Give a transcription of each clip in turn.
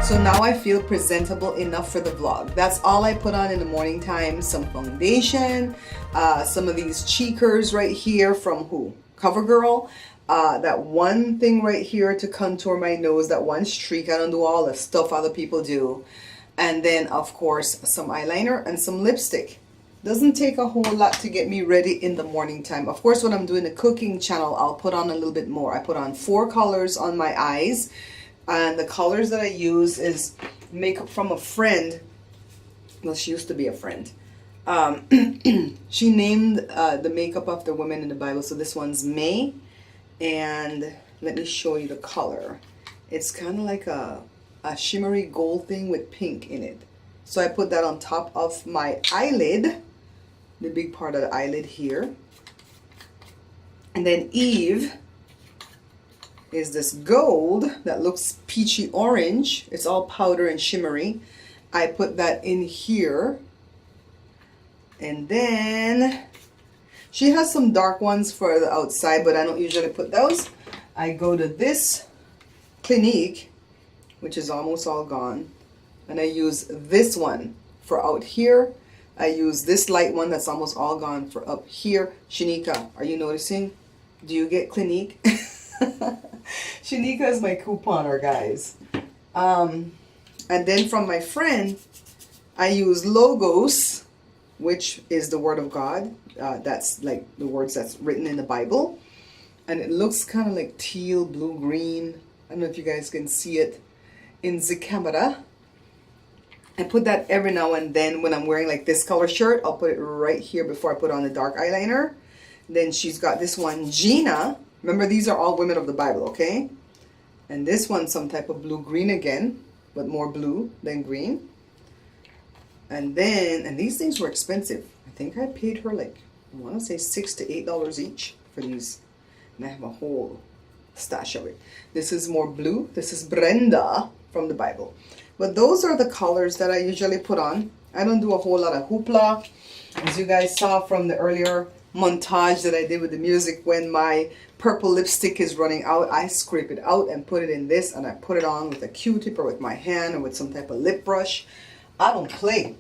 So now I feel presentable enough for the vlog. That's all I put on in the morning time. Some foundation, some of these cheekers right here from who? CoverGirl. That one thing right here to contour my nose, that one streak. I don't do all the stuff other people do. And then of course some eyeliner and some lipstick. Doesn't take a whole lot to get me ready in the morning time. Of course, when I'm doing the cooking channel, I'll put on a little bit more. I put on 4 colors on my eyes. And the colors that I use is makeup from a friend. Well, she used to be a friend. She named the makeup of the women in the Bible. So this one's May. And let me show you the color. It's kind of like a shimmery gold thing with pink in it. So I put that on top of my eyelid. The big part of the eyelid here. And then Eve is this gold that looks peachy orange. It's all powder and shimmery. I put that in here. And then she has some dark ones for the outside, but I don't usually put those. I go to this Clinique, which is almost all gone. And I use this one for out here. I use this light one that's almost all gone for up here. Shanika, are you noticing? Do you get Clinique? Shanika is my couponer, guys. And then from my friend, I use Logos, which is the Word of God. That's like the words that's written in the Bible. And it looks kind of like teal, blue, green. I don't know if you guys can see it in the camera. I put that every now and then when I'm wearing like this color shirt. I'll put it right here before I put on the dark eyeliner. Then she's got this one, Gina. Remember, these are all women of the Bible, okay? And this one's some type of blue-green again, but more blue than green. And then, and these things were expensive. I think I paid her like, I want to say $6 to $8 each for these. And I have a whole stash of it. This is more blue. This is Brenda from the Bible. But those are the colors that I usually put on. I don't do a whole lot of hoopla. As you guys saw from the earlier montage that I did with the music, when my purple lipstick is running out, I scrape it out and put it in this, and I put it on with a Q-tip or with my hand or with some type of lip brush. I don't play.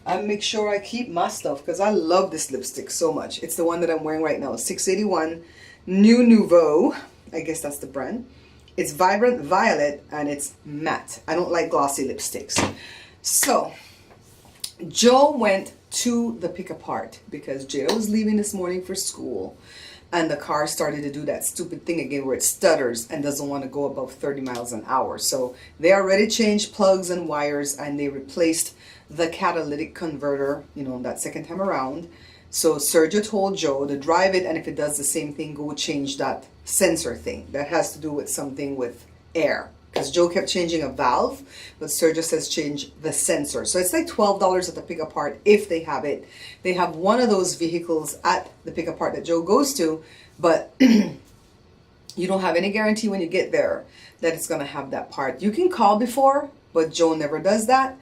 I make sure I keep my stuff because I love this lipstick so much. It's the one that I'm wearing right now, 681 New Nouveau. I guess that's the brand. It's Vibrant Violet and it's matte. I don't like glossy lipsticks. So Joe went to the pick apart because Jada was leaving this morning for school, and the car started to do that stupid thing again where it stutters and doesn't want to go above 30 miles an hour. So they already changed plugs and wires, and they replaced the catalytic converter, you know, that second time around. So Sergio told Joe to drive it, and if it does the same thing, go change that sensor thing. That has to do with something with air. Because Joe kept changing a valve, but Sergio says change the sensor. So it's like $12 at the pick apart if they have it. They have one of those vehicles at the pick apart that Joe goes to, but you don't have any guarantee when you get there that it's going to have that part. You can call before, but Joe never does that.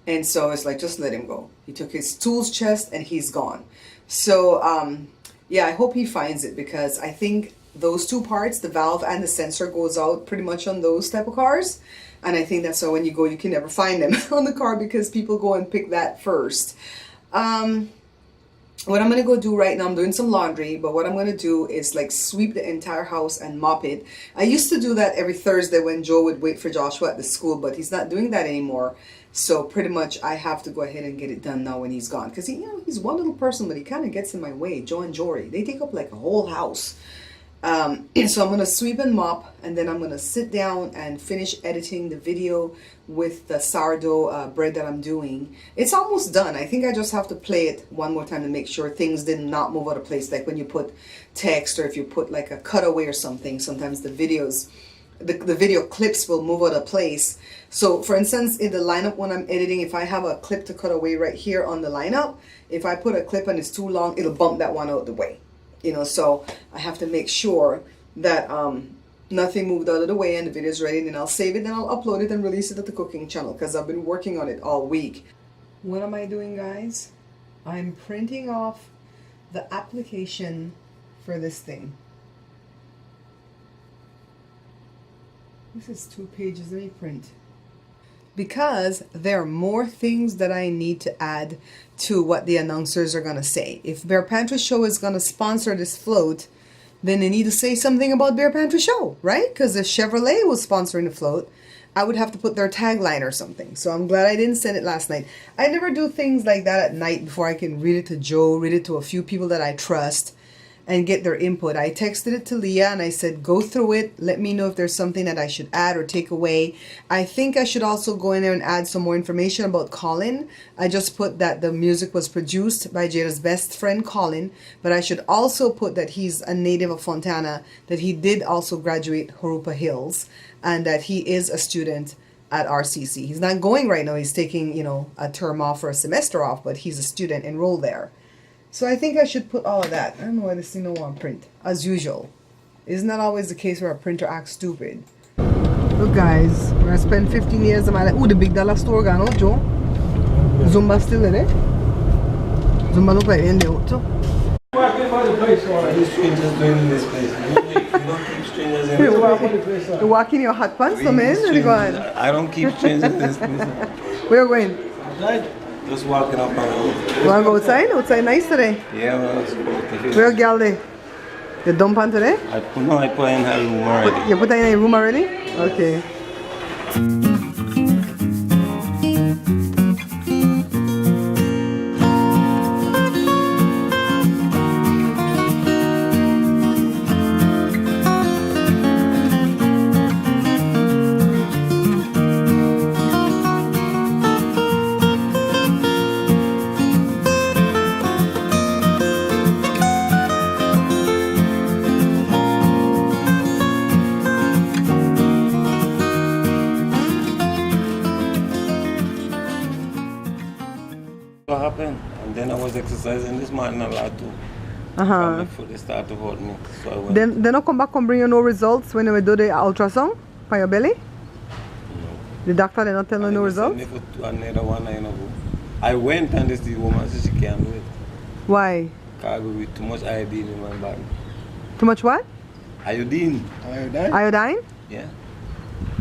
And so it's like, just let him go. He took his tools chest and he's gone. So yeah, I hope he finds it, because I think those two parts, the valve and the sensor, goes out pretty much on those type of cars. And I think that's why when you go, you can never find them on the car, because people go and pick that first. What I'm going to go do right now, I'm doing some laundry, but what I'm going to do is like sweep the entire house and mop it. I used to do that every Thursday when Joe would wait for Joshua at the school, but he's not doing that anymore. So pretty much I have to go ahead and get it done now when he's gone. Because he, you know, he's one little person, but he kind of gets in my way. Joe and Jory, they take up like a whole house. So I'm going to sweep and mop, and then I'm going to sit down and finish editing the video with the sourdough bread that I'm doing. It's almost done. I think I just have to play it one more time to make sure things did not move out of place. Like when you put text, or if you put like a cutaway or something, sometimes the videos, the video clips will move out of place. So for instance, in the lineup when I'm editing, if I have a clip to cut away right here on the lineup, if I put a clip and it's too long, it'll bump that one out the way. You know, so I have to make sure that nothing moved out of the way and the video is ready. Then I'll save it, then I'll upload it and release it at the cooking channel, because I've been working on it all week. What am I doing, guys? I'm printing off the application for this thing. This is 2 pages. Let me print. because there are more things that I need to add to what the announcers are going to say. If Bear Pantry Show is going to sponsor this float, then they need to say something about Bear Pantry Show, right? Because if Chevrolet was sponsoring the float, I would have to put their tagline or something. So I'm glad I didn't send it last night. I never do things like that at night before I can read it to Joe, read it to a few people that I trust, and get their input. I texted it to Leah and I said, go through it. Let me know if there's something that I should add or take away. I think I should also go in there and add some more information about Colin. I just put that the music was produced by Jada's best friend, Colin. But I should also put that he's a native of Fontana, that he did also graduate Harupa Hills, and that he is a student at RCC. He's not going right now. He's taking, a term off or a semester off, but he's a student enrolled there. So I think I should put all of that. I don't know why this thing don't want to print. As usual. Isn't that always the case where a printer acts stupid? Look guys, we're going to spend 15 years of my life. Ooh, the big dollar store gone out, Joe. Zumba still in it. Zumba look like in there too. What are these strangers doing in this place? You don't keep strangers in this place. You walk in your hot pants, man, and you go on. I don't keep strangers in this place. Where are you going? Just walking up and out. You want to go outside? Outside nice today. Yeah, well, it's good. Where girl there? You dump on today? I put her in her room already. You put her in your room already? Okay. What happened? And then I was exercising this morning a lot too. Before they start to hold me. So I went. Then they don't come back and bring you no results when we do the ultrasound for your belly? No. The doctor did not tell you no results? Another one I went and this the woman said she can't do it. Why? Because with too much iodine in my body. Too much what? Iodine. Iodine? Yeah.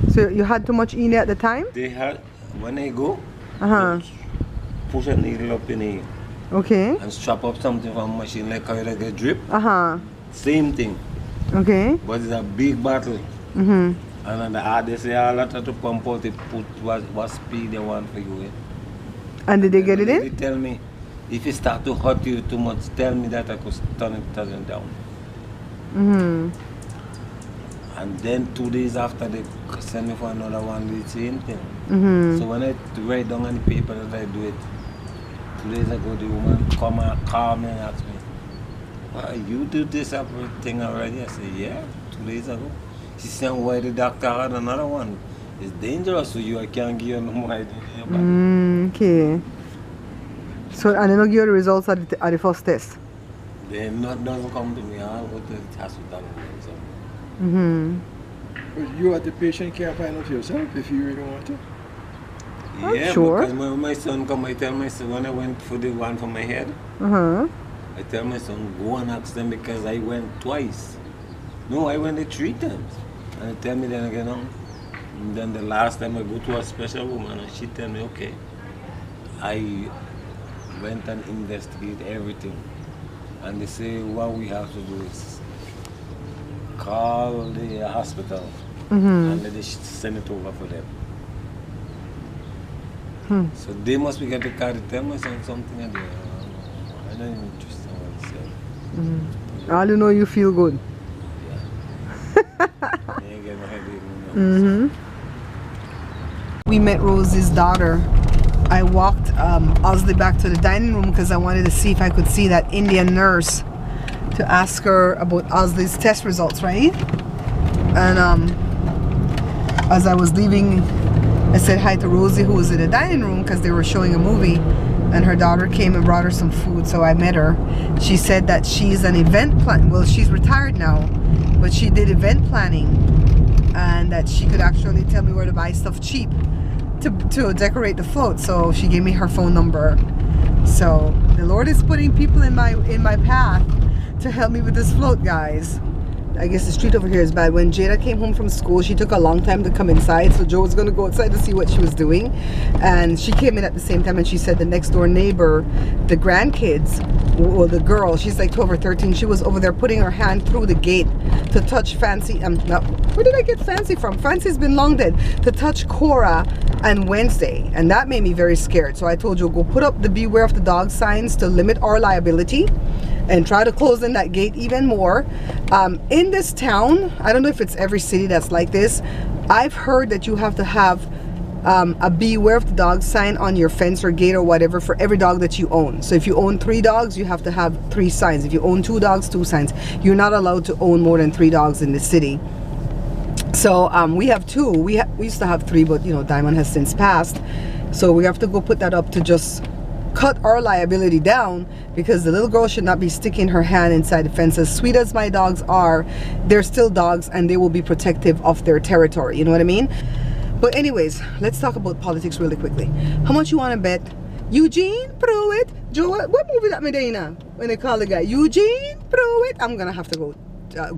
So you had too much in it at the time? They had, when I go, push a needle up in here. Okay. And strap up something from a machine like how you like a drip. Same thing. Okay. But it's a big bottle. And on the hard they say all that to pump out, they put what speed they want for you. And did they get it in? They tell me, if it start to hurt you too much, tell me that I could turn it down. And then 2 days after they send me for another one, the same thing. So when I write down on the paper that I do it, 2 days ago the woman come and call me and ask me, well, you do this thing already? I said, yeah, 2 days ago. She said, why the doctor had another one? It's dangerous for you, I can't give you no more idea. Okay. So, and they don't give you the results at the first test? They doesn't come to me, I'll go to the hospital. But you at the patient can't find out yourself if you really want to. Yeah, sure. Because when my son come, I tell my son, when I went for the one for my head, I tell my son, go and ask them because I went twice. No, I went 3 times. And they tell me then again, and then the last time I go to a special woman and she tell me, okay, I went and investigate everything. And they say, what we have to do is call the hospital and then they send it over for them. So they must be getting the card to tell my son something and I don't even trust what he said. All you know, you feel good. Yeah. I get my headache. We met Rosie's daughter. I walked Osley back to the dining room because I wanted to see if I could see that Indian nurse to ask her about Osley's test results, right? And as I was leaving, I said hi to Rosie, who was in the dining room because they were showing a movie, and her daughter came and brought her some food, so I met her. She said that she's an event plan. Well, she's retired now, but she did event planning, and that she could actually tell me where to buy stuff cheap to decorate the float. So she gave me her phone number. So the Lord is putting people in my path to help me with this float, guys. I guess the street over here is bad. When Jada came home from school, she took a long time to come inside, so Joe was going to go outside to see what she was doing, and she came in at the same time, and she said the next door neighbor, the grandkids, well, the girl, she's like 12 or 13, she was over there putting her hand through the gate to touch Fancy. Where did I get Fancy from? Fancy's been long dead. To touch Cora on Wednesday, and that made me very scared. So I told Joe, go put up the beware of the dog signs to limit our liability, and try to close in that gate even more. In this town, I don't know if it's every city that's like this, I've heard that you have to have a beware of the dog sign on your fence or gate or whatever for every dog that you own. So if you own 3 dogs, you have to have 3 signs. If you own 2 dogs, 2 signs. You're not allowed to own more than 3 dogs in the city. So we have 2. We used to have 3, but you know, Diamond has since passed. So we have to go put that up to just cut our liability down, because the little girl should not be sticking her hand inside the fence. As sweet as my dogs are, they're still dogs, and they will be protective of their territory, you know what I mean? But anyways, let's talk about politics really quickly. How much you want to bet Eugene Pruitt, Joe, what movie that Medina when they call the guy Eugene Pruitt? I'm gonna have to go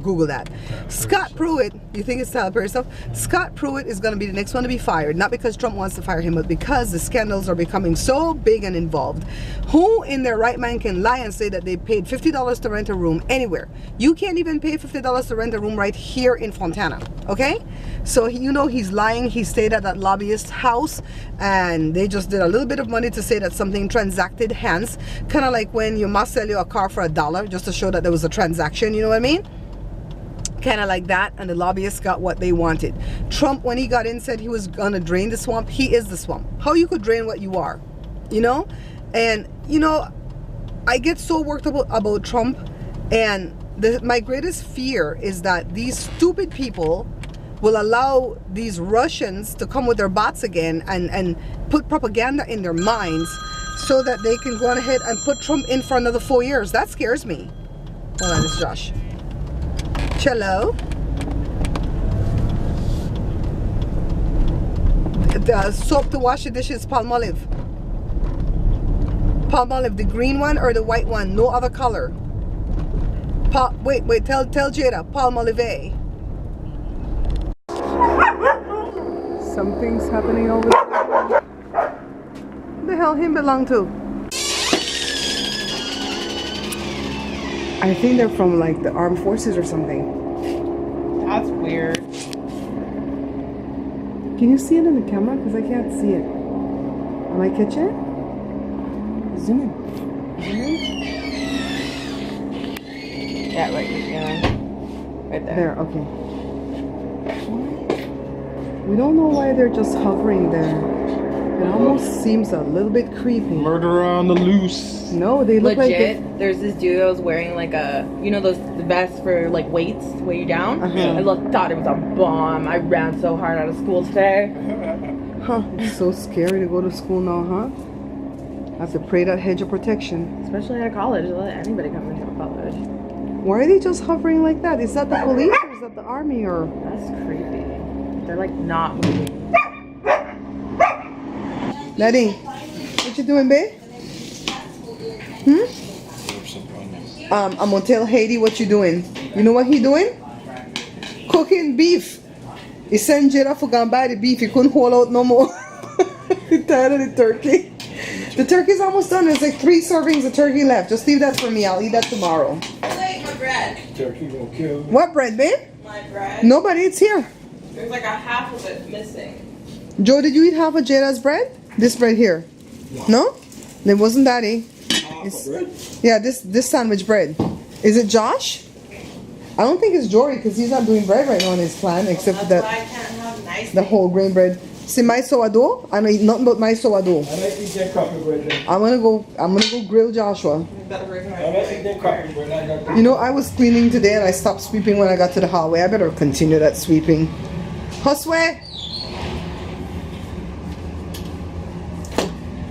Google that. Scott Pruitt, you think it's Tyler Perry stuff? Scott Pruitt is going to be the next one to be fired, not because Trump wants to fire him, but because the scandals are becoming so big and involved. Who in their right mind can lie and say that they paid $50 to rent a room anywhere? You can't even pay $50 to rent a room right here in Fontana, okay? So you know he's lying. He stayed at that lobbyist house, and they just did a little bit of money to say that something transacted hands, kind of like when you must sell you a car for $1 just to show that there was a transaction, you know what I mean? Kind of like that, and the lobbyists got what they wanted. Trump, when he got in, said he was gonna drain the swamp. He is the swamp. How you could drain what you are, you know? And you know, I get so worked about Trump, and my greatest fear is that these stupid people will allow these Russians to come with their bots again and put propaganda in their minds so that they can go on ahead and put Trump in for another 4 years. That scares me. Hold on, it's Josh. Cello. The soap to wash the dishes, Palmolive. Palmolive, the green one or the white one? No other color. Wait, tell Jada, Palmolive. Something's happening over there. Who the hell him belong to? I think they're from like the armed forces or something. That's weird. Can you see it in the camera? Because I can't see it. Am I catching it? Zoom in. Yeah, right there. Right there. There, okay. We don't know why they're just hovering there. It almost seems a little bit creepy. Murderer on the loose. No, they look Legit, like there's this dude that was wearing like a, you know, the vest for like weights to weigh you down. I thought it was a bomb. I ran so hard out of school today. Huh? It's so scary to go to school now, huh? I have to pray that hedge of protection. Especially at college. Let anybody come into college. Why are they just hovering like that? Is that the police or is that the army or? That's creepy. They're like not moving. Daddy, what you doing, babe? I'm gonna tell Haiti what you doing. You know what he doing? Cooking beef. He sent Jada for go buy the beef. He couldn't hold out no more. He tired of the turkey. The turkey's almost done. There's like 3 servings of turkey left. Just leave that for me. I'll eat that tomorrow. Wait, my bread. Turkey gonna kill. What bread, babe? My bread. Nobody, it's here. There's like a half of it missing. Joe, did you eat half of Jada's bread? This bread here. No? It wasn't Daddy. Yeah, this sandwich bread. Is it Josh? I don't think it's Jory because he's not doing bread right now on his plan except for That's why I that can't have nice the whole grain bread. See my sourdough? I don't eat nothing but my sourdough. I might eat that coffee bread then. I'm gonna go grill Joshua. You better bring my I might eat that coffee bread. I got You know, I was cleaning today and I stopped sweeping when I got to the hallway. I better continue that sweeping. Josue!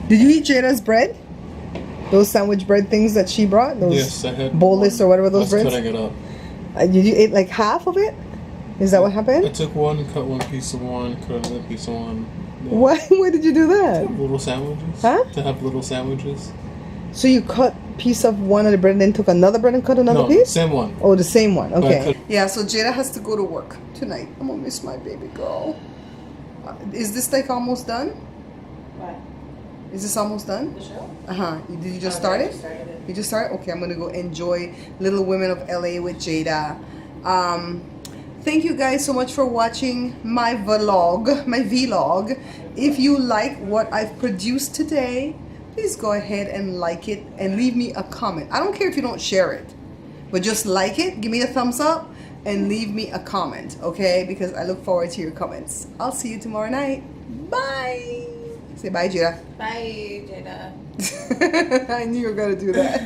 Did you eat Jada's bread? Those sandwich bread things that she brought? Those Yes, I had. bolus or whatever those That's breads? cutting it up. Did you eat like half of it? Is that what I happened? took one, cut one piece of one, cut another piece of one. Yeah. Why did you do that? Little sandwiches. Huh? To have little sandwiches. So you cut piece of one of the bread and then took another bread and cut another No, piece? same one. Oh, the same one. But I Okay. cut- Yeah, so Jada has to go to work tonight. I'm gonna miss my baby girl. Is this like almost done? What? Is this almost done? The show? Uh-huh. Did you just start it? Started it. You just started? Okay, I'm gonna go enjoy Little Women of LA with Jada. Thank you guys so much for watching my vlog. If you like what I've produced today, please go ahead and like it and leave me a comment. I don't care if you don't share it, but just like it, give me a thumbs up, and leave me a comment, okay? Because I look forward to your comments. I'll see you tomorrow night. Bye. Say bye, Jada. Bye, Jada. I knew you were gonna do that.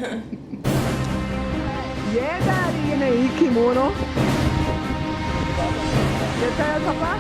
Yeah, daddy, in a kimono. ¿Qué tal, papá?